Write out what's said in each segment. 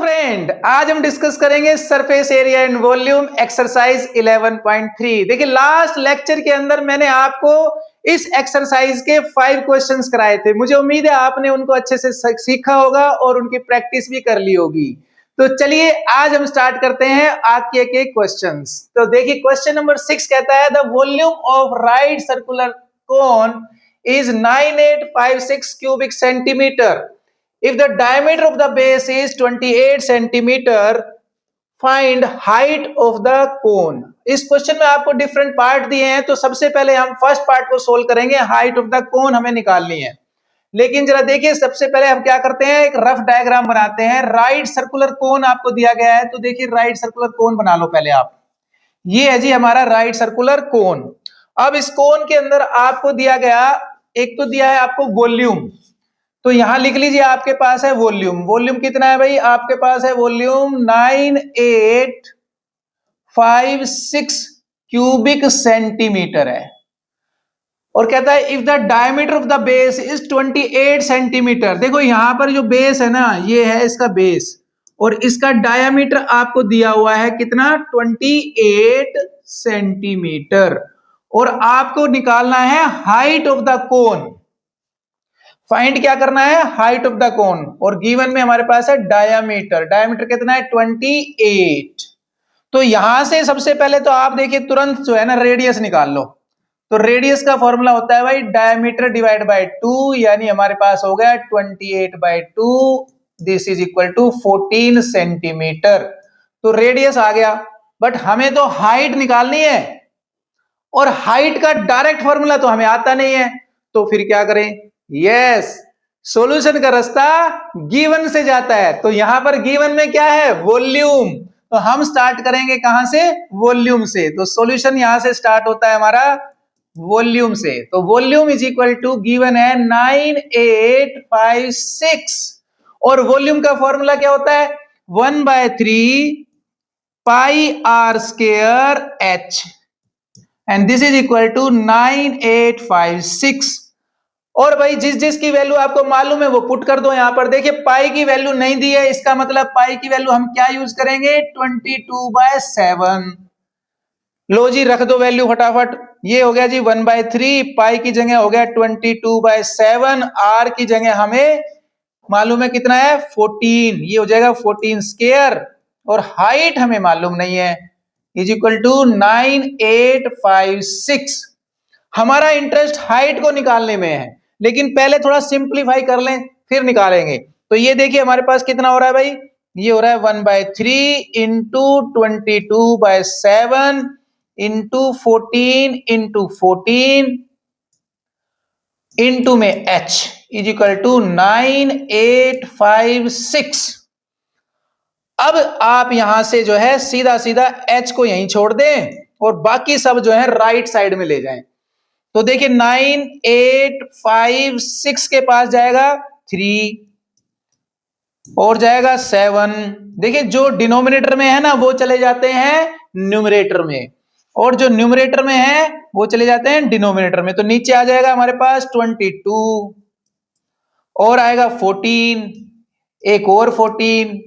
Friend, आज हम discuss करेंगे surface area and volume exercise 11.3। देखिए लास्ट लेक्चर के अंदर मैंने आपको इस एक्सरसाइज के 5 क्वेश्चंस कराए थे। मुझे उम्मीद है आपने उनको अच्छे से सीखा होगा और उनकी प्रैक्टिस भी कर ली होगी। तो चलिए आज हम स्टार्ट करते हैं आज के एक क्वेश्चंस। तो देखिए क्वेश्चन नंबर 6 कहता है the volume of right circular cone is 9856 cubic centimeter. If the diameter of the base is 28 centimeter, find height of the cone. इस क्वेश्चन में आपको डिफरेंट पार्ट दिए हैं, तो सबसे पहले हम फर्स्ट पार्ट को सोल्व करेंगे। हाइट ऑफ द कोन हमें निकालनी है, लेकिन जरा देखिए सबसे पहले हम क्या करते हैं, एक रफ डायग्राम बनाते हैं। राइट सर्कुलर कोन आपको दिया गया है, तो देखिए राइट सर्कुलर कोन बना लो पहले आप। ये है जी हमारा राइट सर्कुलर कोन। अब इस कोन के अंदर आपको दिया गया, एक तो दिया है आपको वॉल्यूम, तो यहां लिख लीजिए आपके पास है वॉल्यूम। वॉल्यूम कितना है भाई, आपके पास है वॉल्यूम 9856 क्यूबिक सेंटीमीटर है। और कहता है if the diameter of the base is 28 centimetre. देखो यहां पर जो बेस है ना, ये है इसका बेस, और इसका डायमीटर आपको दिया हुआ है कितना, 28 सेंटीमीटर। और आपको निकालना है height of the cone. Find क्या करना है, हाइट ऑफ द कोन। और गिवन में हमारे पास है डायमीटर। डायमीटर कितना है, 28। तो यहां से सबसे पहले तो आप देखिए तुरंत जो है ना रेडियस निकाल लो। तो रेडियस का फॉर्मूला होता है भाई डायमीटर डिवाइड बाय 2, यानी हमारे पास हो गया 28/2। This is equal to 14 centimetre. तो रेडियस आ गया, बट हमें तो हाइट निकालनी है, और हाइट का डायरेक्ट फॉर्मूला तो हमें आता नहीं है। तो फिर क्या करें, यस सॉल्यूशन का रास्ता गिवन से जाता है। तो यहां पर गिवन में क्या है, वॉल्यूम। तो हम स्टार्ट करेंगे कहां से, वॉल्यूम से। तो सॉल्यूशन यहां से स्टार्ट होता है हमारा वॉल्यूम से। तो volume is equal to given है 9856, और वॉल्यूम का फॉर्मूला क्या होता है, 1/3 pi r square h, and this is equal to 9856। और भाई जिस जिस की वैल्यू आपको मालूम है वो पुट कर दो यहां पर। देखिए पाई की वैल्यू नहीं दी है, इसका मतलब पाई की वैल्यू हम क्या यूज करेंगे, 22/7। लो जी रख दो वैल्यू फटाफट। ये हो गया जी 1/3, पाई की जगह हो गया 22/7, आर की जगह हमें मालूम है कितना है, 14। ये हो जाएगा 14 स्क्वायर, और हाइट हमें मालूम नहीं है, इज इक्वल टू 9856। हमारा इंटरेस्ट हाइट को निकालने में है, लेकिन पहले थोड़ा सिंप्लीफाई कर लें फिर निकालेंगे। तो ये देखिए हमारे पास कितना हो रहा है भाई, ये हो रहा है 1/3 इंटू 22/7 इंटू 14 इंटू 14 इंटू में h इज इक्वल टू 9856। अब आप यहां से जो है सीधा सीधा h को यहीं छोड़ दें, और बाकी सब जो है राइट साइड में ले जाएं। तो देखिए 9856 के पास जाएगा 3 और जाएगा 7। देखिए जो डिनोमिनेटर में है ना वो चले जाते हैं न्यूमरेटर में, और जो न्यूमरेटर में है वो चले जाते हैं डिनोमिनेटर में। तो नीचे आ जाएगा हमारे पास 22, और आएगा 14, एक और 14।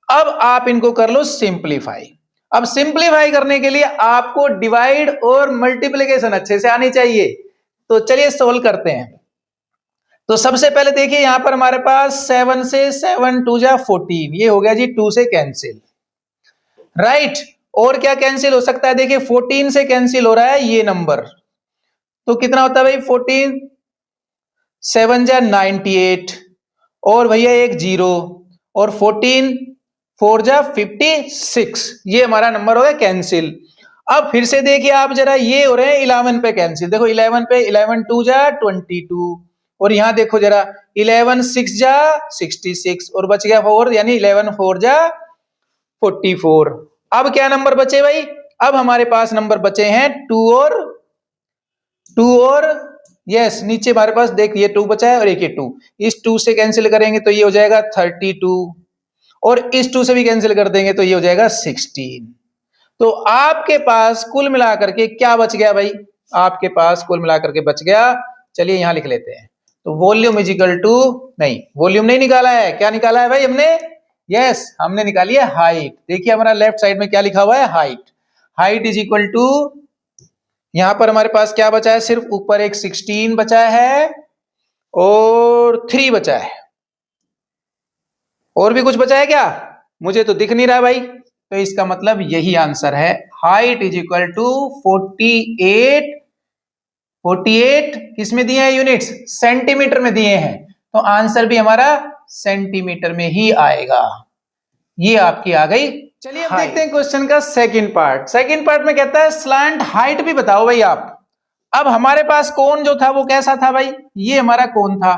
अब आप इनको कर लो सिंप्लीफाई। अब सिंप्लीफाई करने के लिए आपको डिवाइड और मल्टीप्लिकेशन अच्छे से आनी चाहिए। तो चलिए सोल्व करते हैं। तो सबसे पहले देखिए यहां पर हमारे पास 7 से 7 2 जा 14, ये हो गया जी 2 से कैंसिल, राइट। और क्या कैंसिल हो सकता है, देखिए 14 से कैंसिल हो रहा है ये नंबर, तो कितना होता है भाई 14 7 जा 98, और भैया एक 0, और 14 4 जा 56, ये हमारा नंबर हो गया कैंसिल। अब फिर से देखिए आप जरा, ये हो रहे हैं 11 पे कैंसिल। देखो 11 पे 11 2 जा 22, और यहां देखो जरा 11 6 जा 66, और बच गया 4, यानी 11 4 जा 44। अब क्या नंबर बचे भाई, अब हमारे पास नंबर बचे हैं 2 और यस नीचे हमारे पास देख ये 2 बचा है, और एक ये 2, इस 2 से कैंसिल करेंगे तो ये हो जाएगा 32, और इस 2 से भी कैंसिल कर देंगे तो ये हो जाएगा 16। तो आपके पास कुल मिलाकर के क्या बच गया भाई, आपके पास कुल मिलाकर के बच गया, चलिए यहां लिख लेते हैं। तो वॉल्यूम इज इक्वल टू, नहीं वॉल्यूम नहीं निकाला है, क्या निकाला है भाई हमने, यस, हमने निकाली है हाइट। देखिए हमारा लेफ्ट साइड में क्या लिखा हुआ है, height. Height is equal to, यहां पर हमारे पास क्या बचा है, सिर्फ ऊपर एक 16 बचा है और 3 बचा है। और भी कुछ बचा है क्या? मुझे तो दिख नहीं रहा भाई। तो इसका मतलब यही आंसर है, हाइट इज इक्वल टू 48। 48 किसमें दिए हैं यूनिट्स? सेंटीमीटर में दिए हैं, तो आंसर भी हमारा सेंटीमीटर में ही आएगा। ये आपकी आ गई। चलिए अब देखते हैं क्वेश्चन का सेकंड पार्ट। सेकंड पार्ट में कहता है स्लैंट हाइट भी बताओ भाई आप। अब हमारे पास कोन जो था वो कैसा था भाई? ये हमारा कोन था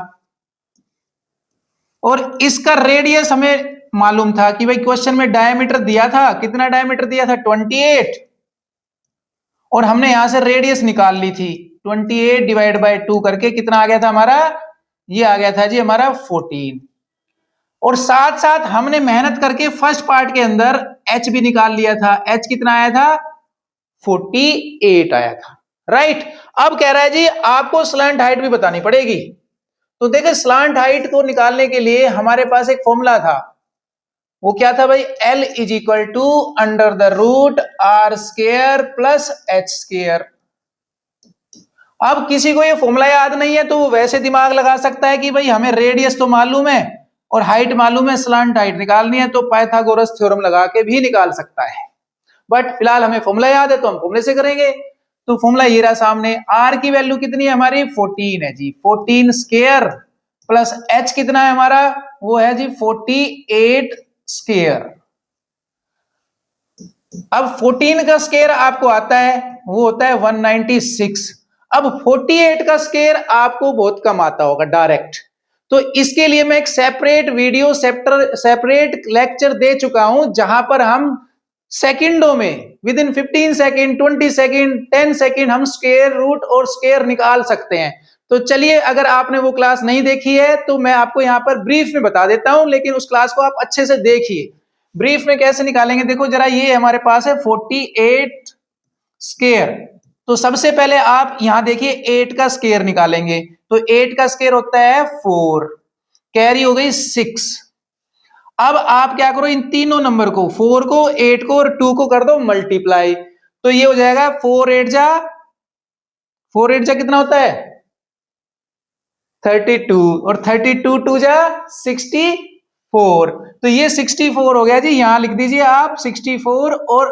और इसका रेडियस हमें मालूम था कि भाई क्वेश्चन में डायमीटर दिया था, कितना डायमीटर दिया था? 28। और हमने यहां से रेडियस निकाल ली थी, 28 डिवाइड बाय 2 करके कितना आ गया था हमारा? ये आ गया था जी हमारा 14। और साथ साथ हमने मेहनत करके फर्स्ट पार्ट के अंदर h भी निकाल लिया था। h कितना आया था? 48 आया था, राइट। अब कह रहा है जी आपको स्लैंट हाइट भी बतानी पड़ेगी। तो देखिए स्लैंट हाइट को निकालने के लिए हमारे पास एक फॉर्मूला था, वो क्या था भाई? L is equal to under the root r square plus h square. अब किसी को ये फॉर्मूला याद नहीं है तो वो वैसे दिमाग लगा सकता है कि भाई हमें रेडियस तो मालूम है और हाइट मालूम है, स्लैंट हाइट निकालनी है तो पाइथागोरस थ्योरम लगा के भी निकाल सकता है। बट फिलहाल हमें फॉर्मूला याद है तो हम फॉर्मूले से करेंगे। तो फॉर्मूला ये रहा सामने, r की वैल्यू कितनी है हमारी? 14 है जी, 14 स्क्वायर प्लस h कितना है हमारा? वो है जी 48 स्क्वायर। अब 14 का स्क्वायर आपको आता है, वो होता है 196। अब 48 का स्क्वायर आपको बहुत कम आता होगा डायरेक्ट, तो इसके लिए मैं एक सेपरेट वीडियो सेपरेट लेक्चर दे चुका हूं जहां पर हम सेकंडों में with in 15 second, 20 second, 10 second हम स्क्वायर रूट और स्क्वायर निकाल सकते हैं। तो चलिए अगर आपने वो क्लास नहीं देखी है तो मैं आपको यहां पर ब्रीफ में बता देता हूं, लेकिन उस क्लास को आप अच्छे से देखिए। ब्रीफ में कैसे निकालेंगे देखो जरा, ये हमारे पास है 48 स्क्वायर। तो सबसे पहले आप यहां देखिए 8 का स्क्वायर निकालेंगे, तो 8 का स्क्वायर होता है 4, कैरी हो गई 6। अब आप क्या करो, इन तीनों नंबर को 4 को 8 को और 2 को कर दो मल्टीप्लाई, तो ये हो जाएगा 4 8 कितना होता है? 32 और 32 2 जा 64, तो ये 64 हो गया जी। यहां लिख दीजिए आप 64 और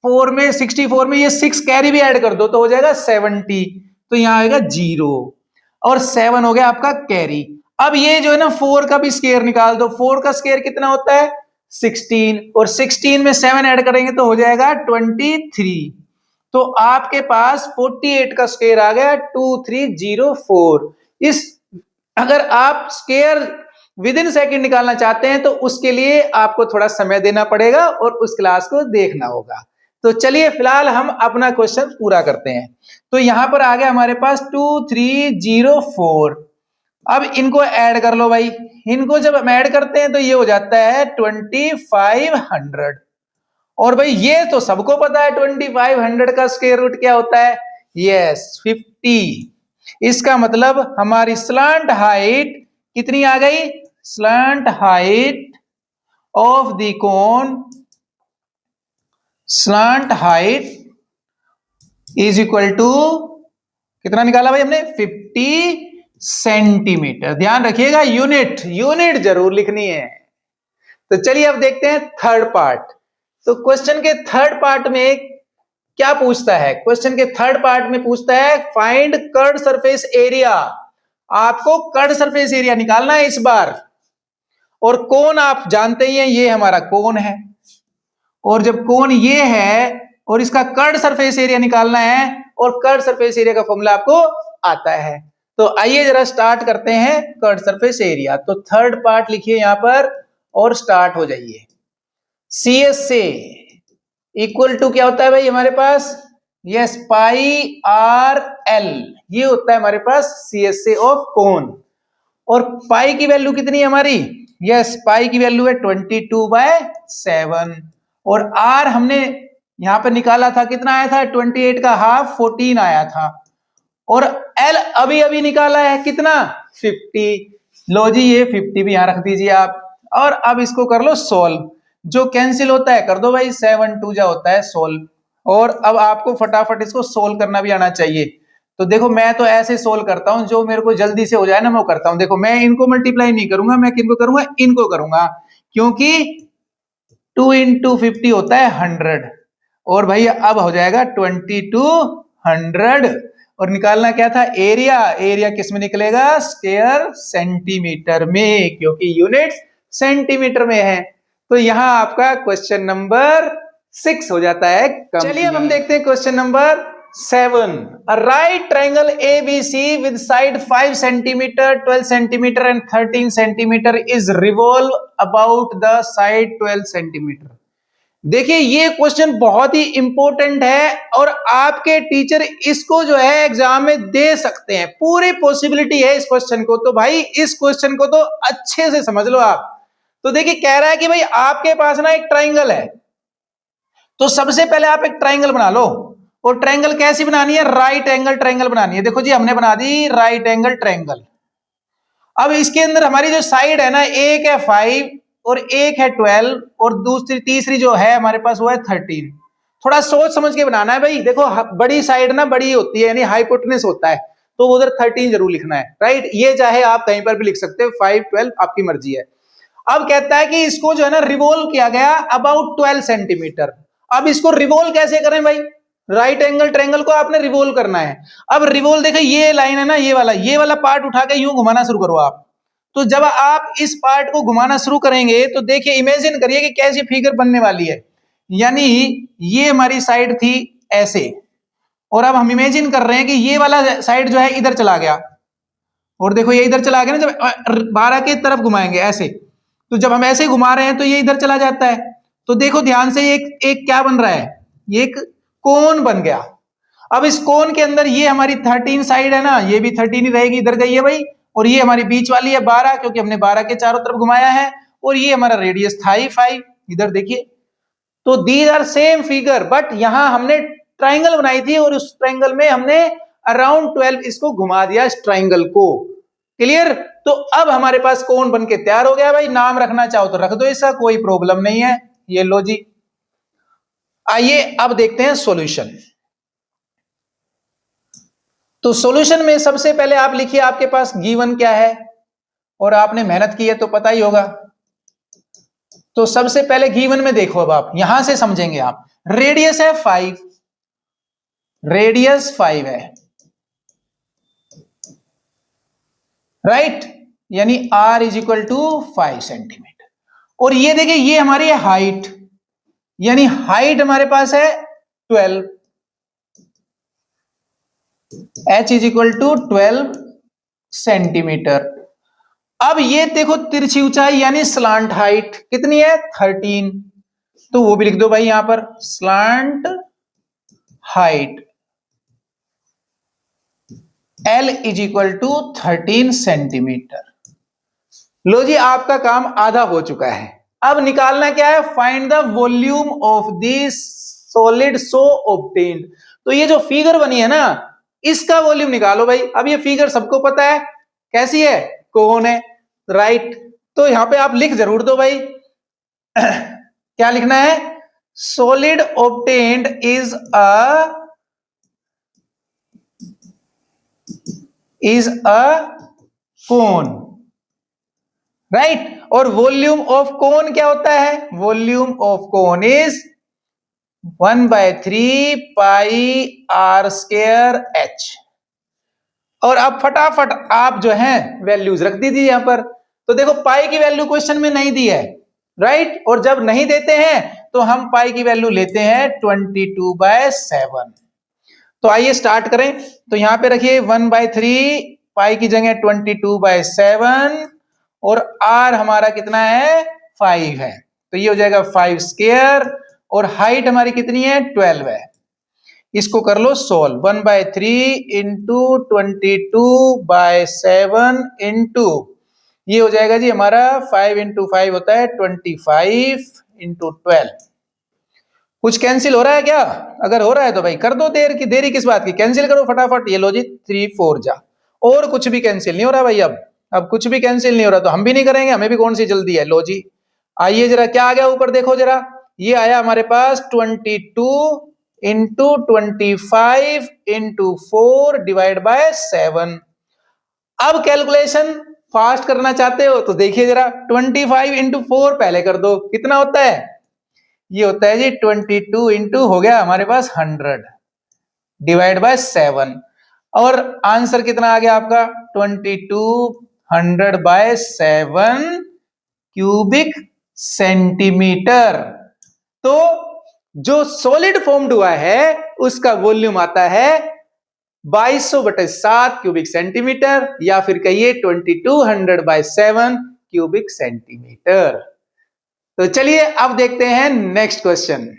64 में ये 6 कैरी भी ऐड कर दो तो हो जाएगा 70, तो यहां आएगा 0 और 7 हो गया आपका कैरी। अब ये जो है ना 4 का भी स्क्वायर निकाल दो, 4 का स्क्वायर कितना होता है? 16 और 16 में 7 ऐड करेंगे तो हो जाएगा 23। तो आपके पास 48 का स्क्वायर आ गया 2304। इस अगर आप स्क्वायर विद इन सेकेंड निकालना चाहते हैं तो उसके लिए आपको थोड़ा समय देना पड़ेगा और उस क्लास को देखना होगा। तो चलिए फिलहाल हम अपना क्वेश्चन पूरा करते हैं। तो यहां पर आ गया हमारे पास 2304। अब इनको ऐड कर लो भाई, इनको जब हम ऐड करते हैं तो ये हो जाता है 2500। और भाई ये तो सबको पता है 2500 का स्क्वायर रूट क्या होता है? यस 50। इसका मतलब हमारी स्लैंट हाइट कितनी आ गई? Slant height of the cone, slant height is equal to कितना निकाला भाई हमने? 50 सेंटीमीटर। ध्यान रखिएगा यूनिट जरूर लिखनी है। तो चलिए अब देखते हैं थर्ड पार्ट। तो क्वेश्चन के थर्ड पार्ट में क्या पूछता है? क्वेश्चन के थर्ड पार्ट में पूछता है फाइंड कर्ड सरफेस एरिया। आपको कर्ड सरफेस एरिया निकालना है इस बार। और कोन आप जानते ही हैं, ये हमारा कोन है, और जब कोन ये है और इसका कर्ड सरफेस एरिया निकालना है, और कर्ड सरफेस एरिया का फॉर्मूला आपको आता है। तो आइए जरा स्टार्ट करते हैं कर्ड सरफेस एरिया। तो थर्ड पार्ट लिखिए यहां पर और स्टार्ट हो जाइए। CS से इक्वल टू क्या होता है भाई हमारे पास? यस पाई आर एल, ये होता है हमारे पास CSA ऑफ कोन। और पाई की वैल्यू कितनी है हमारी? यस पाई की वैल्यू है 22/7। और आर हमने यहां पर निकाला था, कितना आया था? 28 का हाफ 14 आया था। और एल अभी अभी निकाला है कितना? 50। लो जी ये 50 भी यहां रख दीजिए आप। और अब इसको कर लो सोल्व। जो कैंसिल होता है कर दो भाई, 7 2 जा होता है सोल्व। और अब आपको फटाफट इसको सोल्व करना भी आना चाहिए। तो देखो मैं तो ऐसे सोल्व करता हूं, जो मेरे को जल्दी से हो जाए ना मैं वो करता हूं। देखो मैं इनको मल्टीप्लाई नहीं करूंगा, मैं किनको करूंगा, इनको करूंगा, क्योंकि 2 into 50 होता है 100। और भाई अब हो जाएगा 2200। और निकालना क्या था, एरिया। एरिया किस में निकलेगा, स्क्वायर सेंटीमीटर में, क्योंकि यूनिट सेंटीमीटर में है। तो यहां आपका क्वेश्चन नंबर 6 हो जाता है। चलिए अब हम देखते हैं question number 7। A right triangle ABC with side 5 centimeter, 12 centimeter and 13 centimeter is revolve about the side 12 centimeter। देखिए ये क्वेश्चन बहुत ही इंपॉर्टेंट है और आपके टीचर इसको जो है एग्जाम में दे सकते हैं, पूरी पॉसिबिलिटी है इस क्वेश्चन को। तो भाई इस क्वेश्चन को तो अच्छे से समझ लो आप। तो देखिए कह रहा है कि भाई आपके पास ना एक ट्राइंगल है, तो सबसे पहले आप एक ट्राइंगल बना लो। और ट्राइंगल कैसी बनानी है, राइट एंगल ट्राइंगल बनानी है। देखो जी हमने बना दी राइट एंगल ट्राइंगल। अब इसके अंदर हमारी जो साइड है ना, एक है 5 और एक है 12 और दूसरी तीसरी जो है हमारे पास वो है 13। थोड़ा सोच समझ के बनाना है भाई। देखो बड़ी साइड ना बड़ी होती है, यानी हाइपोटेनस होता है, तो उधर 13 जरूर लिखना है, राइट। ये चाहे आप कहीं पर भी लिख सकते हो, 5 12 आपकी मर्जी है। अब कहता है कि इसको जो है ना रिवोल्व किया गया अबाउट 12 सेंटीमीटर। अब इसको रिवोल्व कैसे करें भाई, राइट एंगल ट्रायंगल को आपने रिवोल्व करना है। अब रिवोल्व देखो ये लाइन है ना, ये वाला पार्ट उठा के यूं घुमाना शुरू करो आप। तो जब आप इस पार्ट को घुमाना शुरू करेंगे तो देखिए इमेजिन करिए कि कैसी फिगर बनने वाली है। यानी ये हमारी साइड थी ऐसे, और अब हम इमेजिन कर रहे हैं कि ये वाला साइड जो है इधर चला गया, और देखो ये इधर चला गया ना। जब 12 की तरफ घुमाएंगे ऐसे, तो जब हम ऐसे घुमा रहे हैं तो ये इधर चला जाता है। तो देखो ध्यान से एक क्या बन रहा है, ये एक कोन बन गया। अब इस कोन के अंदर ये हमारी 13 साइड है ना, ये भी 13 ही रहेगी, इधर गई है भाई। और ये हमारी बीच वाली है 12, क्योंकि हमने 12 के चारों तरफ घुमाया है। और ये हमारा रेडियस था ही 5, इधर देखिए। तो these are same figure, but यहां हमने ट्राइंगल बनाई थी और उस ट्राइंगल में हमने अराउंड 12 इसको घुमा दिया इस ट्राइंगल को। क्लियर। तो अब हमारे पास कोन बन के तैयार हो गया भाई। नाम रखना चाहो तो रख दो इसका, कोई प्रॉब्लम नहीं है। ये लो जी। आइए अब देखते हैं सॉल्यूशन। तो सॉल्यूशन में सबसे पहले आप लिखिए आपके पास गिवन क्या है, और आपने मेहनत की है तो पता ही होगा। तो सबसे पहले गिवन में देखो, अब आप यहां से समझेंगे आप। रेडियस है 5, रेडियस 5 है, राइट। यानी r is equal to 5 centimetre. और ये देखिए ये हमारी है हाइट, यानी हाइट हमारे पास है 12, h is equal to 12 centimetre. अब ये देखो तिरछी ऊंचाई यानी स्लांट हाइट कितनी है 13, तो वो भी लिख दो भाई यहां पर, slant height L is equal to 13 centimetre. लो जी आपका काम आधा हो चुका है। अब निकालना क्या है, find the volume of this solid so obtained. तो ये जो फिगर बनी है ना, इसका वॉल्यूम निकालो भाई। अब ये फिगर सबको पता है कैसी है, कोन है, राइट। तो यहां पे आप लिख जरूर दो भाई क्या लिखना है, solid obtained is a cone, right. और वॉल्यूम ऑफ कोन क्या होता है, volume of cone is 1/3 pi r square h। और अब फटाफट आप जो है वैल्यूज रख दीजिए यहां पर। तो देखो पाई की वैल्यू क्वेश्चन में नहीं दी है, राइट। और जब नहीं देते हैं तो हम पाई की वैल्यू लेते हैं 22/7। तो आइए स्टार्ट करें। तो यहां पे रखिए 1/3 पाई की जगह 22/7, और r हमारा कितना है 5 है, तो ये हो जाएगा 5 स्क्वायर। और हाइट हमारी कितनी है 12 है। इसको कर लो सोल्व, 1/3 इंटू 22/7 इंटू ये हो जाएगा जी हमारा 5 इंटू 5 होता है 25 इंटू 12। कुछ कैंसिल हो रहा है क्या, अगर हो रहा है तो भाई कर दो, देरी किस बात की, कैंसिल करो फटाफट। ये लो जी 3 4 जा, और कुछ भी कैंसिल नहीं हो रहा भाई अब। अब कुछ भी कैंसिल नहीं हो रहा, तो हम भी नहीं करेंगे, हमें भी कौन सी जल्दी है। लो जी, आइए जरा क्या आ गया ऊपर देखो जरा, ये आया हमारे पास 22 इंटू 25 इंटू 4 डिवाइड बाय 7। अब कैलकुलेशन फास्ट करना चाहते हो तो देखिए जरा, 25 इंटू 4 पहले कर दो, कितना होता है, ये होता है जी 22 इंटू हो गया हमारे पास 100 डिवाइड बाय 7, और आंसर कितना आ गया आपका 2200 बाय 7 क्यूबिक सेंटीमीटर। तो जो सॉलिड फॉर्म्ड हुआ है उसका वॉल्यूम आता है 2200/7 क्यूबिक सेंटीमीटर, या फिर कहिए 2200 बाय 7 क्यूबिक सेंटीमीटर। तो चलिए अब देखते हैं next question.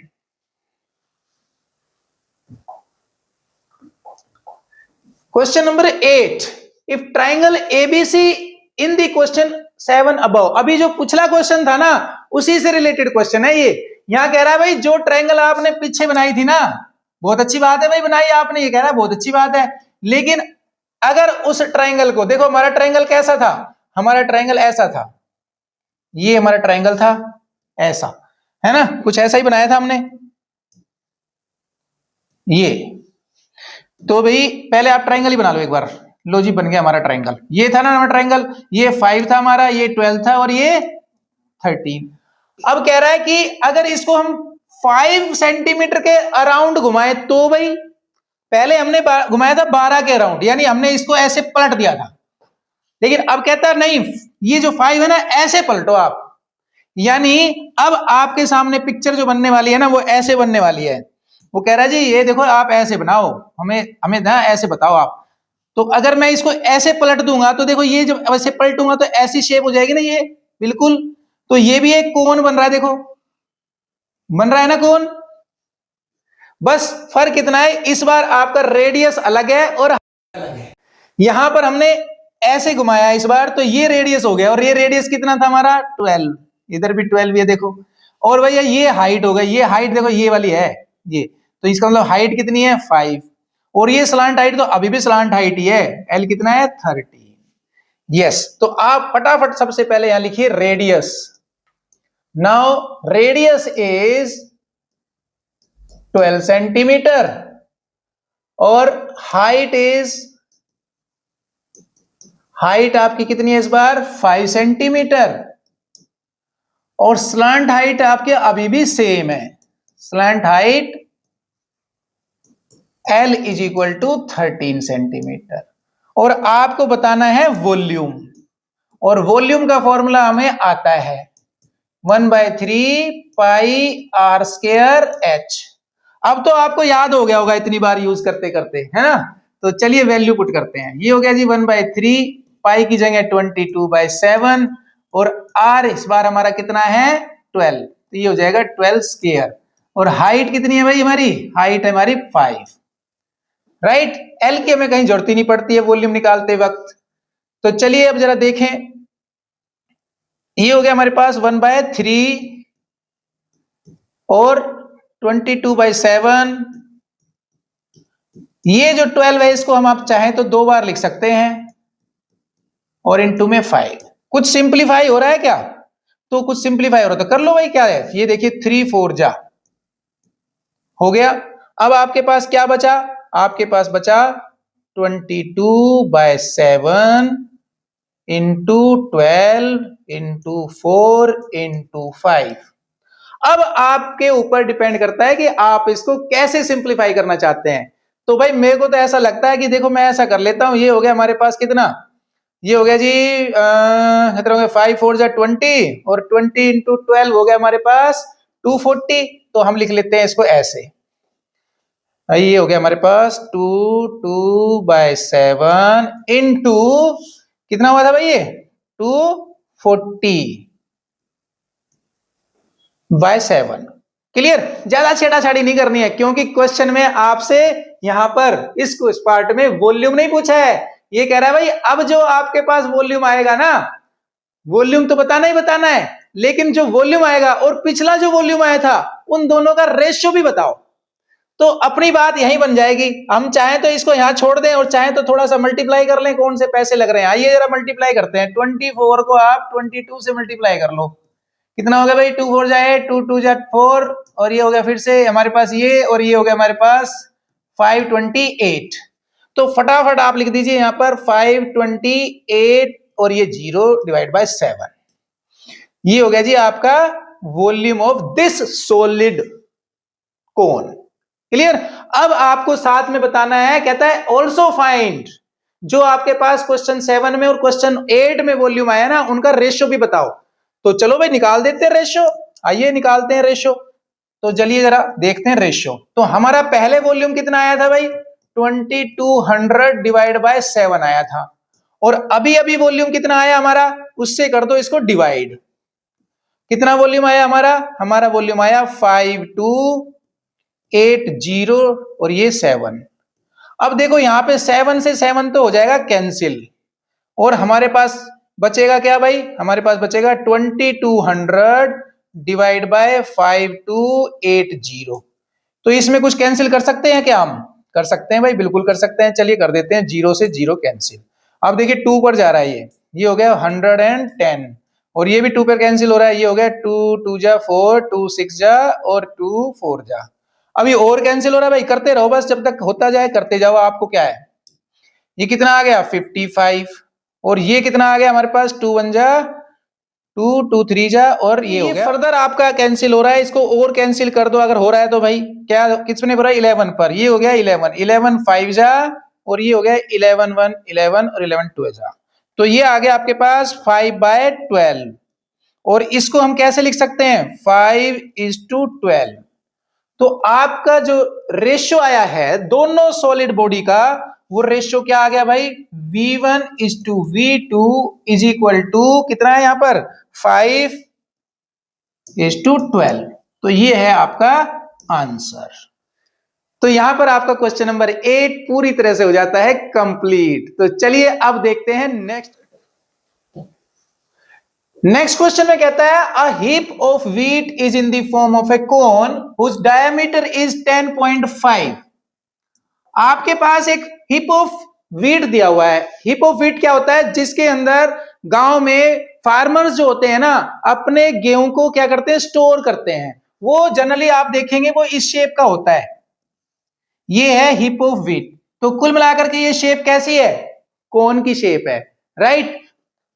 Question number 8, if triangle ABC in the question 7 above. अभी जो पिछला क्वेश्चन था ना उसी से रिलेटेड क्वेश्चन है ये। यहां कह रहा है भाई जो ट्राइंगल आपने पीछे बनाई थी ना, बहुत अच्छी बात है भाई बनाई आपने, ये कह रहा है बहुत अच्छी बात है, लेकिन अगर उस ट्राइंगल को देखो, हमारा ट्राइंगल कैसा था, हमारा ट्राइंगल ऐसा था, ये हमारा ट्राइंगल था ऐसा, है ना, कुछ ऐसा ही बनाया था हमने ये। तो भाई पहले आप ट्राइंगल ही बना लो एक बार। लो जी बन गया हमारा ट्राइंगल, ये था ना हमारा ट्राइंगल, ये 5 था हमारा, ये 12 था और ये 13। अब कह रहा है कि अगर इसको हम 5 सेंटीमीटर के अराउंड घुमाए तो भाई, पहले हमने घुमाया था 12 के अराउंड, यानी हमने इसको ऐसे पलट दिया था, लेकिन अब कहता है नहीं, ये जो 5 है ना ऐसे पलटो आप, यानी अब आपके सामने पिक्चर जो बनने वाली है ना वो ऐसे बनने वाली है। वो कह रहा है जी ये देखो आप ऐसे बनाओ, हमें हमें ना ऐसे बताओ आप। तो अगर मैं इसको ऐसे पलट दूंगा तो देखो, ये जब ऐसे पलटूंगा तो ऐसी शेप हो जाएगी ना ये, बिल्कुल। तो ये भी एक कोन बन रहा है, देखो बन रहा है ना कोन, बस फर्क इतना है इस बार आपका रेडियस अलग है और अलग है। यहां पर हमने ऐसे घुमाया इस बार तो ये रेडियस हो गया, और ये रेडियस कितना था हमारा 12, इधर भी 12 ये देखो, और भैया ये हाइट हो गई, ये हाइट देखो ये वाली है ये, तो इसका मतलब हाइट कितनी है 5, और ये स्लांट हाइट तो अभी भी स्लांट हाइट ही है, एल कितना है 30। यस, तो आप फटाफट सबसे पहले यहां लिखिए radius. Now radius is 12 centimetre और हाइट आपकी कितनी है इस बार 5 सेंटीमीटर, और स्लांट हाइट आपके अभी भी सेम है, slant height L is equal to 13 centimetre, और आपको बताना है वॉल्यूम, और वॉल्यूम का फॉर्मूला हमें आता है 1/3 पाई r स्क्वायर h। अब तो आपको याद हो गया होगा इतनी बार यूज करते करते, है ना। तो चलिए वैल्यू पुट करते हैं, ये हो गया जी 1/3 पाई की जगह 22/7, और r इस बार हमारा कितना है 12, तो ये हो जाएगा 12 स्क्वायर, और हाइट कितनी है भाई हमारी, हाइट है हमारी 5, राइट। एल की हमें कहीं जरूरत ही नहीं पड़ती है वॉल्यूम निकालते वक्त। तो चलिए अब जरा देखें, ये हो गया हमारे पास 1/3 और 22/7, ये जो 12 है इसको हम आप चाहें तो 2 बार लिख सकते हैं, और इनटू में 5। कुछ सिंप्लीफाई हो रहा है क्या, तो कुछ सिंप्लीफाई हो रहा है तो कर लो भाई, क्या है ये देखिए 3 4 जा हो गया। अब आपके पास क्या बचा, आपके पास बचा 22/7 इंटू 12 इंटू 4 इंटू 5। अब आपके ऊपर डिपेंड करता है कि आप इसको कैसे सिंप्लीफाई करना चाहते हैं। तो भाई मेरे को तो ऐसा लगता है कि देखो मैं ऐसा कर लेता हूं, ये हो गया हमारे पास कितना, ये हो गया जी 5 4 जा 20, और 20 इंटू 12 हो गया हमारे पास 240। तो हम लिख लेते हैं इसको ऐसे, ये हो गया हमारे पास 22/7 इंटू कितना हुआ था भाई ये 240/7। क्लियर, ज्यादा छेड़ाछाड़ी नहीं करनी है, क्योंकि क्वेश्चन में आपसे यहां पर इस पार्ट में वॉल्यूम नहीं पूछा है। ये कह रहा है भाई अब जो आपके पास वॉल्यूम आएगा ना, वॉल्यूम तो बताना ही बताना है, लेकिन जो वॉल्यूम आएगा और पिछला जो वॉल्यूम आया था उन दोनों का रेशियो भी बताओ। तो अपनी बात यहीं बन जाएगी। हम चाहें तो इसको यहां छोड़ दें और चाहें तो थोड़ा सा मल्टीप्लाई कर लें। कौन से पैसे लग रहे हैं, आइए जरा मल्टीप्लाई करते हैं। 24 को आप 22 से मल्टीप्लाई कर लो, कितना हो गया भाई, 2 4 जाए 2 2 जा 4, और ये हो गया फिर से हमारे पास ये, और ये हो गया हमारे पास 528। तो फटाफट आप लिख दीजिए यहां पर 528 और ये 0 डिवाइड बाय 7। ये हो गया जी आपका volume of this solid cone. Clear. अब आपको साथ में बताना है, कहता है ऑल्सो फाइंड, जो आपके पास क्वेश्चन 7 में और क्वेश्चन 8 में वॉल्यूम आया ना, उनका रेशियो भी बताओ। तो चलो भाई निकाल देते हैं रेशियो, आइए निकालते हैं रेशियो। तो चलिए जरा देखते हैं रेशियो। तो हमारा पहले वॉल्यूम कितना आया था भाई, 2200 डिवाइड बाय 7 आया था, और अभी अभी वॉल्यूम कितना आया हमारा, उससे कर दो इसको डिवाइड। कितना वॉल्यूम आया हमारा वॉल्यूम आया 5280 और ये 7। अब देखो यहां पे 7 से 7 तो हो जाएगा कैंसिल, और हमारे पास बचेगा क्या भाई, हमारे पास बचेगा 2200 डिवाइड बाय 5280। तो इसमें कुछ कैंसिल कर सकते हैं क्या, हम कर सकते हैं भाई, बिल्कुल कर सकते हैं। चलिए कर देते हैं, 0 से 0 कैंसिल। अब देखिए 2 पर जा रहा है, ये हो गया 110, और ये भी 2 पर कैंसिल हो रहा है, ये हो गया 2 2 जा 4, 2 6 जा और 2 4 जा। अभी और कैंसिल हो रहा है भाई, करते रहो बस, जब तक होता जाए करते जाओ। आपको क्या है, ये कितना आ गया 55, और ये कितना आ गया हमारे पास 2 1 जा 2 2 3 जा, और ये हो गया। फर्दर आपका कैंसिल हो रहा है, इसको और कैंसिल कर दो अगर हो रहा है तो भाई। क्या किसने हो रहा है, 11 पर, ये हो गया 11 11 5 जा, और ये हो गया 11 1 11 और 11 2 जा। तो ये आ गया आपके पास 5/12, और इसको हम कैसे लिख सकते हैं, 5:12। तो आपका जो रेशियो आया है दोनों सॉलिड बॉडी का, वो रेशियो क्या आ गया भाई, V1:V2 इज इक्वल टू कितना है यहां पर 5:12। तो ये है आपका आंसर। तो यहां पर आपका क्वेश्चन नंबर 8 पूरी तरह से हो जाता है कंप्लीट। तो चलिए अब देखते हैं नेक्स्ट क्वेश्चन में कहता है a heap of wheat is in the form of a cone whose diameter is 10.5। आपके पास एक हीप ऑफ व्हीट दिया हुआ है। हीप ऑफ व्हीट क्या होता है, जिसके अंदर गांव में फार्मर्स जो होते हैं ना, अपने गेहूं को क्या करते हैं, स्टोर करते हैं। वो जनरली आप देखेंगे वो इस शेप का होता है, ये है हीप ऑफ व्हीट। तो कुल मिलाकर के ये शेप कैसी है, कोन की शेप है, राइट।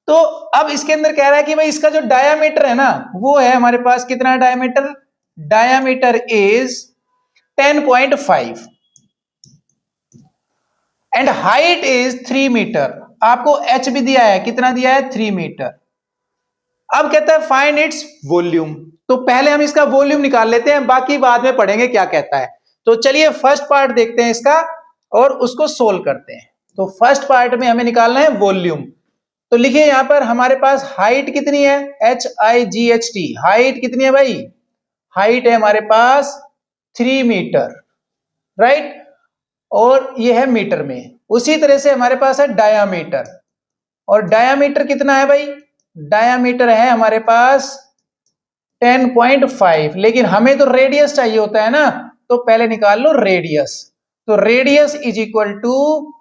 तो अब इसके अंदर कह रहा है कि भाई इसका जो डायामीटर है ना, वो है हमारे पास कितना diameter, diameter is 10.5 and height is 3 metre. आपको एच भी दिया है, कितना दिया है, 3 मीटर। अब कहता है फाइंड इट्स वॉल्यूम। तो पहले हम इसका वॉल्यूम निकाल लेते हैं, बाकी बाद में पढ़ेंगे क्या कहता है। तो चलिए फर्स्ट पार्ट देखते हैं इसका और उसको सोल्व करते हैं। तो फर्स्ट पार्ट में हमें निकालना है वॉल्यूम। तो लिखिए यहां पर हमारे पास हाइट कितनी है, HIGHT, हाइट कितनी है भाई, हाइट है हमारे पास 3 मीटर, राइट, और ये है मीटर में। उसी तरह से हमारे पास है डायामीटर, और डायामीटर कितना है भाई, डायामीटर है हमारे पास 10.5, लेकिन हमें तो रेडियस चाहिए होता है ना, तो पहले निकाल लो रेडियस। तो radius is equal to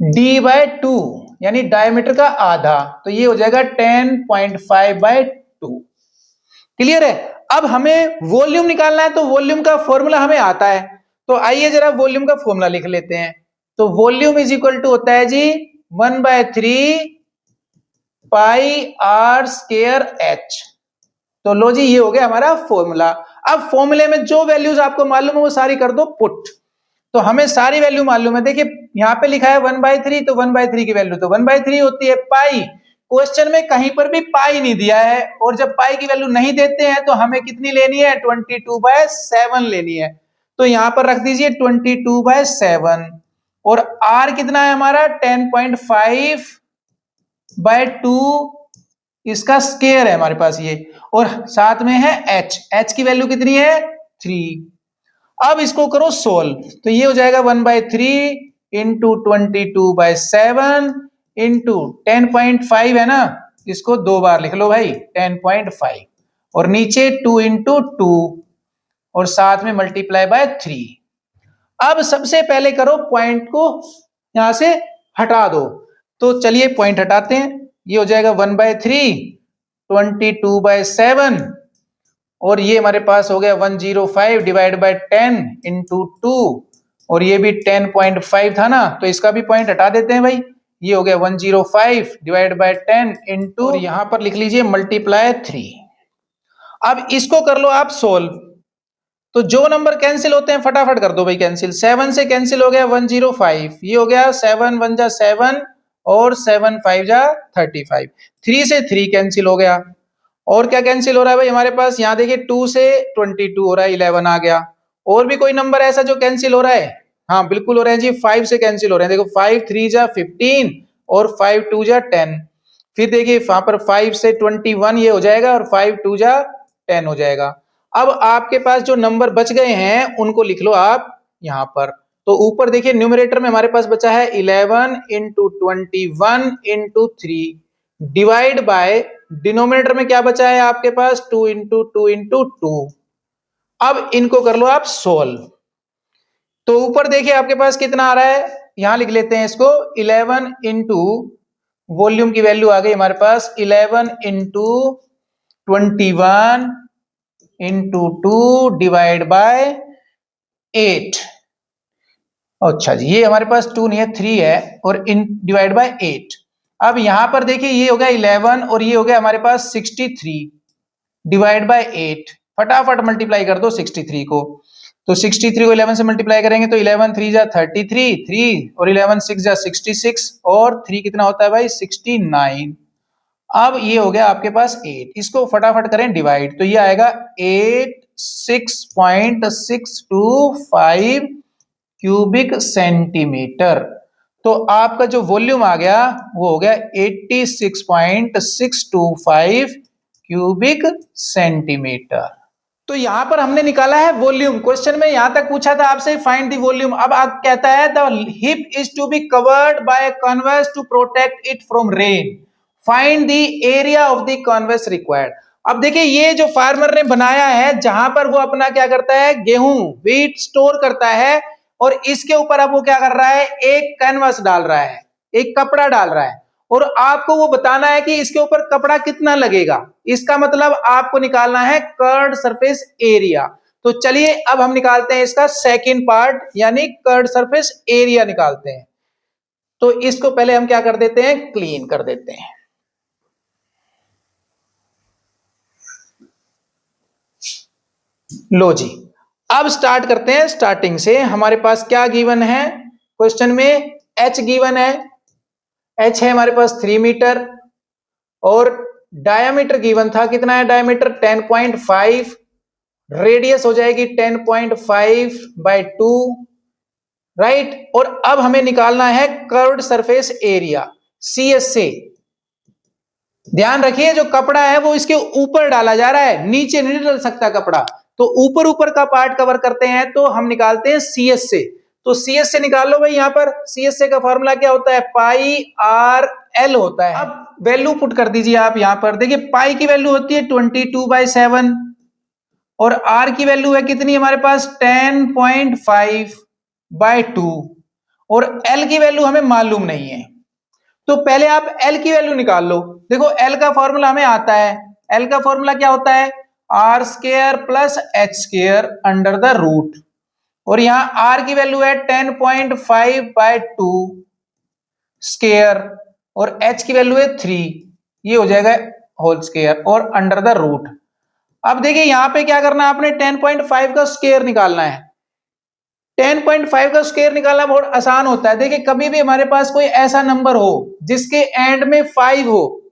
D/2, यानी डायमीटर का आधा, तो ये हो जाएगा 10.5/2। क्लियर है। अब हमें वॉल्यूम निकालना है, तो वॉल्यूम का फॉर्मूला हमें आता है। तो आइए जरा वॉल्यूम का फॉर्मूला लिख लेते हैं। तो वॉल्यूम इज इक्वल टू होता है जी 1/3 πr²h। तो लो जी, ये हो गया हमारा फॉर्मूला। अब फॉर्मूले में जो वैल्यूज आपको मालूम है वो सारी कर दो पुट। तो हमें सारी वैल्यू मालूम है। देखिए यहां पे लिखा है 1/3, तो 1/3 की वैल्यू तो 1/3 होती है। पाई, क्वेश्चन में कहीं पर भी पाई नहीं दिया है, और जब पाई की वैल्यू नहीं देते हैं तो हमें कितनी लेनी है, 22/7 लेनी है। तो यहां पर रख दीजिए 22/7, और r कितना है हमारा 10.5/2, इसका स्क्वायर है हमारे पास ये, और साथ में है h की वैल्यू कितनी है 3। अब इसको करो सोल्व, तो ये हो जाएगा 1/3 इंटू 22/7 इंटू 10.5 है ना, इसको 2 बार लिख लो भाई 10.5, और नीचे 2 इंटू 2, और साथ में मल्टीप्लाई बाय 3। अब सबसे पहले करो पॉइंट को यहां से हटा दो, तो चलिए पॉइंट हटाते हैं। ये हो जाएगा 1/3, 22/7 और ये हमारे पास हो गया 105 डिवाइड बाय 10 इंटू 2 और ये भी 10.5 था ना, तो इसका भी पॉइंट हटा देते हैं भाई। ये हो गया 105 डिवाइड बाय 10 इंटू, यहां पर लिख लीजिए मल्टीप्लाई 3। अब इसको कर लो आप सोल्व, तो जो नंबर कैंसिल होते हैं फटाफट कर दो भाई कैंसिल। 7 से कैंसिल हो गया 105, ये हो गया 7 1 जा 7 और 7 5 जा 35। 3 से 3 कैंसिल हो गया, और क्या कैंसिल हो रहा है भाई हमारे पास, यहाँ देखिए 2 से 22 हो रहा है, 11 आ गया। और भी कोई नंबर ऐसा जो कैंसिल हो रहा है? हाँ बिल्कुल हो रहे हैं जी, 5 से कैंसिल हो रहे हैं। देखो 5 3 जा 15 और 5 2 जा 10। फिर देखिए वहां पर 5 से 21 ये हो जाएगा और 5 2 जा 10 हो जाएगा। अब आपके पास जो नंबर बच गए हैं उनको लिख लो आप यहां पर। तो ऊपर देखिए न्यूमरेटर में हमारे पास बचा है 11 into 21 into 3 divide by denominator में क्या बचा है आपके पास 2 इंटू 2 इंटू 2। अब इनको कर लो आप सोल्व, तो ऊपर देखिए आपके पास कितना आ रहा है, यहां लिख लेते हैं इसको 11 इंटू वॉल्यूम की वैल्यू आ गई हमारे पास 11 इंटू 21 इंटू 2 डिवाइड बाय 8। अच्छा जी, ये हमारे पास 2 नहीं है 3 है, और इन डिवाइड बाय 8। अब यहां पर देखिए ये हो गया 11 और ये हो गया हमारे पास 63 डिवाइड बाय 8। फटाफट मल्टीप्लाई कर दो 63 को, तो 63 को 11 से मल्टीप्लाई करेंगे तो 11 3 जा 33, 3 और 11 6 जा 66 और 3 कितना होता है भाई 69। अब ये हो गया आपके पास 8, इसको फटाफट करें डिवाइड, तो ये आएगा 8 6.625 क्यूबिक सेंटीमीटर। तो आपका जो वॉल्यूम आ गया वो हो गया 86.625 क्यूबिक सेंटीमीटर। तो यहां पर हमने निकाला है वॉल्यूम। क्वेश्चन में यहां तक पूछा था आपसे फाइंड द वॉल्यूम। अब आप कहता है the heap is to be covered by canvas to protect it from rain, find the area of the canvas required. अब देखिए ये जो फार्मर ने बनाया है जहां पर वो अपना क्या करता है गेहूं व्हीट स्टोर करता है, और इसके ऊपर अब वो क्या कर रहा है एक कैनवास डाल रहा है, एक कपड़ा डाल रहा है, और आपको वो बताना है कि इसके ऊपर कपड़ा कितना लगेगा। इसका मतलब आपको निकालना है कर्व्ड सरफेस एरिया। तो चलिए अब हम निकालते हैं इसका सेकंड पार्ट, यानी कर्व्ड सरफेस एरिया निकालते हैं। तो इसको पहले हम क्या कर देते हैं क्लीन कर देते हैं। लो जी, अब स्टार्ट करते हैं स्टार्टिंग से। हमारे पास क्या गिवन है क्वेश्चन में, h गिवन है, h है हमारे पास 3 मीटर, और डायमीटर गिवन था, कितना है डायमीटर 10.5, रेडियस हो जाएगी 10.5 बाय 2, राइट। और अब हमें निकालना है कर्व्ड सरफेस एरिया CS से। ध्यान रखिए जो कपड़ा है वो इसके ऊपर डाला जा रहा है, नीचे नहीं डल सकता कपड़ा, तो ऊपर ऊपर का पार्ट कवर करते हैं, तो हम निकालते हैं CS से। तो CS से निकाल लो भाई, यहां पर CS से का फॉर्मूला क्या होता है पाई आर एल होता है। अब वैल्यू पुट कर दीजिए आप यहां पर, देखिए पाई की वैल्यू होती है 22/7 और आर की वैल्यू है कितनी हमारे पास 10.5/2 और एल की वैल्यू हमें मालूम नहीं है। तो पहले आप एल की वैल्यू निकाल लो। देखो एल का फॉर्मूला हमें आता है, एल का फॉर्मूला क्या होता है r square plus h square under the root, और यहां आर की वैल्यू है 10.5/2 स्क्वायर और एच की वैल्यू है 3, ये हो जाएगा होल स्क्वायर और अंडर द रूट। अब देखिए यहां पे क्या करना है आपने 10.5 का स्क्वायर निकालना है। 10.5 का स्क्वायर निकालना बहुत आसान होता है। देखिए कभी भी हमारे पास कोई ऐसा नंबर हो जिसके एंड में 5 हो,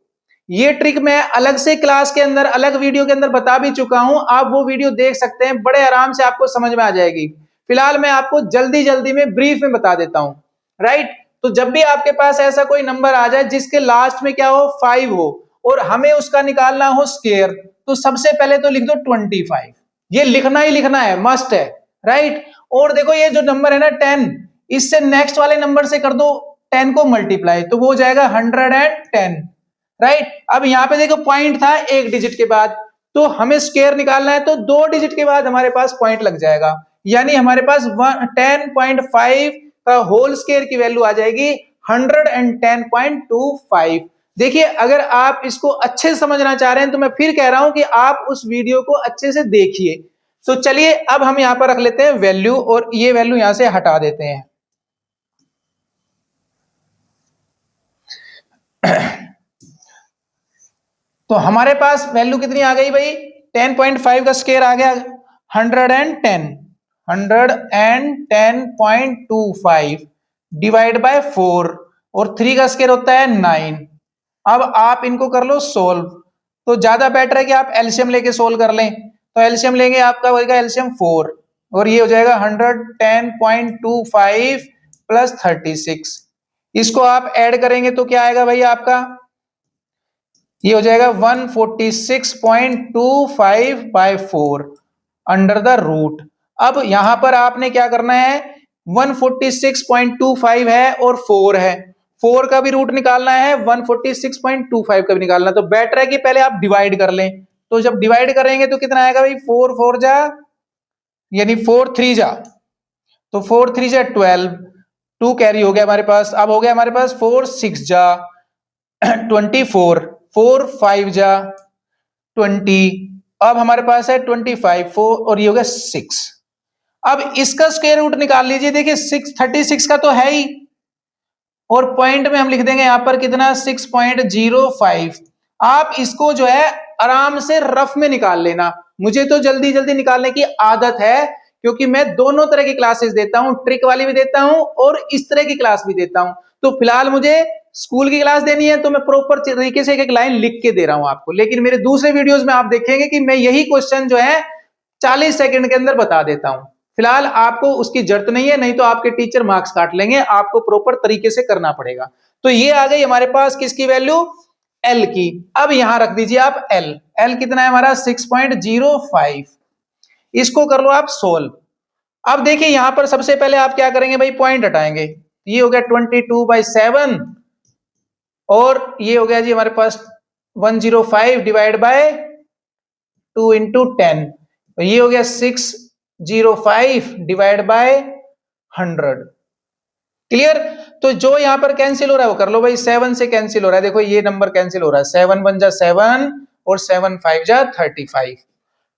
ये ट्रिक मैं अलग से क्लास के अंदर अलग वीडियो के अंदर बता भी चुका हूं, आप वो वीडियो देख सकते हैं, बड़े आराम से आपको समझ में आ जाएगी। फिलहाल मैं आपको जल्दी जल्दी में ब्रीफ में बता देता हूं, राइट। तो जब भी आपके पास ऐसा कोई नंबर आ जाए जिसके लास्ट में क्या हो 5 हो और हमें उसका निकालना हो स्क्वायर, तो सबसे पहले तो लिख दो 25, ये लिखना ही लिखना है, मस्ट है, राइट। और देखो ये जो नंबर है ना 10, इससे नेक्स्ट वाले नंबर से कर दो 10 को मल्टीप्लाई, तो वो हो जाएगा 110, राइट। अब यहां पे देखो पॉइंट था एक डिजिट के बाद, तो हमें स्क्वायर निकालना है, तो 2 डिजिट के बाद हमारे पास पॉइंट लग जाएगा, यानी हमारे पास 10.5 का होल स्क्वायर की वैल्यू आ जाएगी 110.25। देखिए, अगर आप इसको अच्छे से समझना चाह रहे हैं तो मैं फिर कह रहा हूं कि आप उस वीडियो को अच्छे से देखिए। तो चलिए अब हम यहां पर रख लेते हैं वैल्यू, और ये वैल्यू यहां से हटा देते हैं। तो हमारे पास वैल्यू कितनी आ गई भाई? 10.5 का स्क्वायर आ गया 110.25 डिवाइड बाय 4, और 3 का स्क्वायर होता है 9। अब आप इनको कर लो सोल्व, तो ज्यादा बेटर है कि आप एलसीएम लेके सोल्व कर लें। तो एलसीएम लेंगे, आपका होगा एलसीएम 4, और ये हो जाएगा 110.25 प्लस 36। इसको आप ऐड करेंगे तो क्या आएगा भाई आपका? ये हो जाएगा 146.25 बाय 4 अंडर द रूट। अब यहां पर आपने क्या करना है, 146.25 है और 4 है, 4 का भी रूट निकालना है, 146.25 का भी निकालना है। तो बेटर है कि पहले आप डिवाइड कर लें। तो जब डिवाइड करेंगे तो कितना आएगा भाई? 4 4 जा, यानी 4 3 जा, तो 4 3 जा 12, 2 कैरी हो गया हमारे पास। अब हो गया हमारे पास 4 6 जा 24, 4 5 जा 20, अब हमारे पास है 25, 4 और ये हो गया 6। अब इसका स्क्वायर रूट निकाल लीजिए। देखिए 36 का तो है ही, और पॉइंट में हम लिख देंगे यहां पर कितना? 6.05। आप इसको जो है आराम से रफ में निकाल लेना। मुझे तो जल्दी जल्दी निकालने की आदत है, क्योंकि मैं दोनों तरह की क्लासेस देता हूं, ट्रिक वाली भी देता हूं और इस तरह की क्लास भी देता हूं। तो फिलहाल मुझे स्कूल की क्लास देनी है, तो मैं प्रॉपर तरीके से एक लाइन लिख के दे रहा हूं आपको। लेकिन मेरे दूसरे वीडियोस में आप देखेंगे कि मैं यही क्वेश्चन जो है 40 सेकंड के अंदर बता देता हूं। फिलहाल आपको उसकी जरूरत नहीं है, नहीं तो आपके टीचर मार्क्स काट लेंगे। आपको प्रॉपर तरीके से करना पड़ेगा। तो ये आ गई हमारे पास किसकी वैल्यू? एल की। अब यहां रख दीजिए आप एल। एल कितना है हमारा? 6.05। इसको कर लो आप सोल्व। अब देखिए यहां पर सबसे पहले आप क्या करेंगे भाई? पॉइंट हटाएंगे। ये हो गया 22/7, और ये हो गया जी हमारे पास 105 डिवाइड बाय 2 इंटू 10, तो ये हो गया 605 डिवाइड बाय 100। क्लियर? तो जो यहां पर कैंसिल हो रहा है वो कर लो भाई। 7 से कैंसिल हो रहा है, देखो ये नंबर कैंसिल हो रहा है। 7 1 जा 7 और 7 5 जा 35।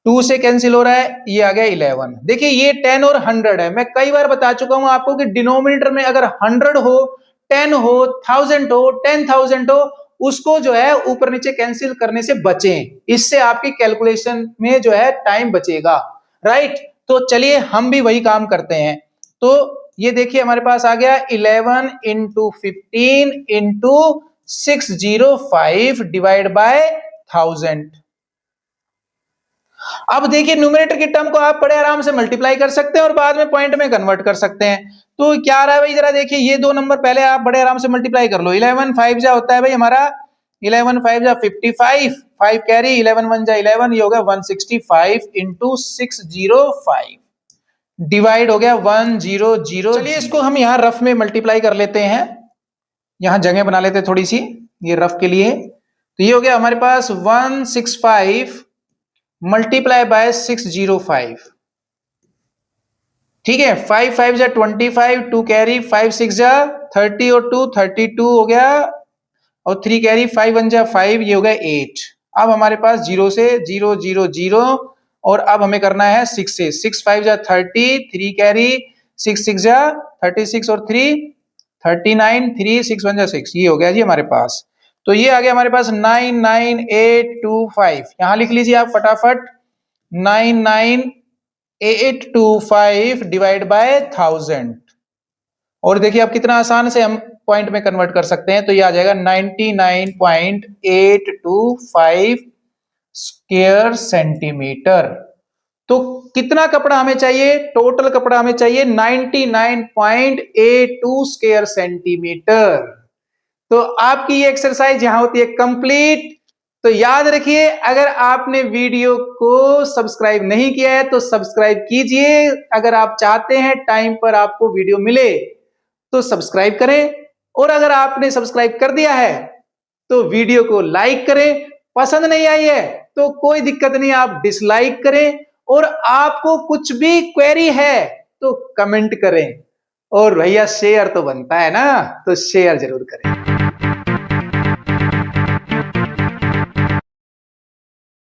2 से कैंसिल हो रहा है, ये आ गया 11। देखिए ये 10 और 100 है। मैं कई बार बता चुका हूं आपको कि डिनोमिनेटर में अगर 100 हो, 10 हो, 1000 हो, 10,000 हो, उसको जो है ऊपर नीचे कैंसिल करने से बचें। इससे आपकी कैलकुलेशन में जो है टाइम बचेगा, राइट? तो चलिए हम भी वही काम करते हैं। तो ये देखिए हमारे पास आ गया 11 इंटू 15 इंटू 605 डिवाइड बाय 1000। अब देखिए न्यूमरेटर की टर्म को आप बड़े आराम से मल्टीप्लाई कर सकते हैं और बाद में पॉइंट में कन्वर्ट कर सकते हैं। तो क्या आ रहा है भाई? जरा देखिए ये दो नंबर पहले आप बड़े आराम से मल्टीप्लाई कर लो। 11 5 जा होता है भाई हमारा 11 5 जा 55, 5 कैरी, 11 1 जा 11, ये हो गया 165 इंटू 605 डिवाइड हो गया 100। चलिए इसको हम यहाँ रफ में मल्टीप्लाई कर लेते हैं, यहाँ जगह बना लेते हैं थोड़ी सी ये रफ के लिए। तो ये हो गया हमारे पास 165 मल्टीप्लाई बाय 605, ठीक है। 5 5 जा 25, 2 कैरी, 5 6 जा 30 और 2 32 हो गया, और 3 कैरी, 5 1 जा 5, ये हो गया 8। अब हमारे पास 0 से 0 0 0, और अब हमें करना है 6 से। 6 5 जा 30, 3 कैरी, 6 6 जा 36 और 3 39, 3 6 1 जा 6, ये हो गया जी हमारे पास। तो ये आ गया हमारे पास 99825। यहां लिख लीजिए आप फटाफट 99825 डिवाइड बाय 1000। और देखिए आप कितना आसान से हम पॉइंट में कन्वर्ट कर सकते हैं। तो ये आ जाएगा 99.825 स्क्वायर सेंटीमीटर। तो कितना कपड़ा हमें चाहिए? टोटल कपड़ा हमें चाहिए 99.82 स्क्वायर सेंटीमीटर। तो आपकी ये एक्सरसाइज यहां होती है कंप्लीट। तो याद रखिए, अगर आपने वीडियो को सब्सक्राइब नहीं किया है तो सब्सक्राइब कीजिए। अगर आप चाहते हैं टाइम पर आपको वीडियो मिले तो सब्सक्राइब करें, और अगर आपने सब्सक्राइब कर दिया है तो वीडियो को लाइक करें। पसंद नहीं आई है तो कोई दिक्कत नहीं, आप डिसलाइक करें, और आपको कुछ भी क्वेरी है तो कमेंट करें, और भैया शेयर तो बनता है ना, तो शेयर जरूर करें।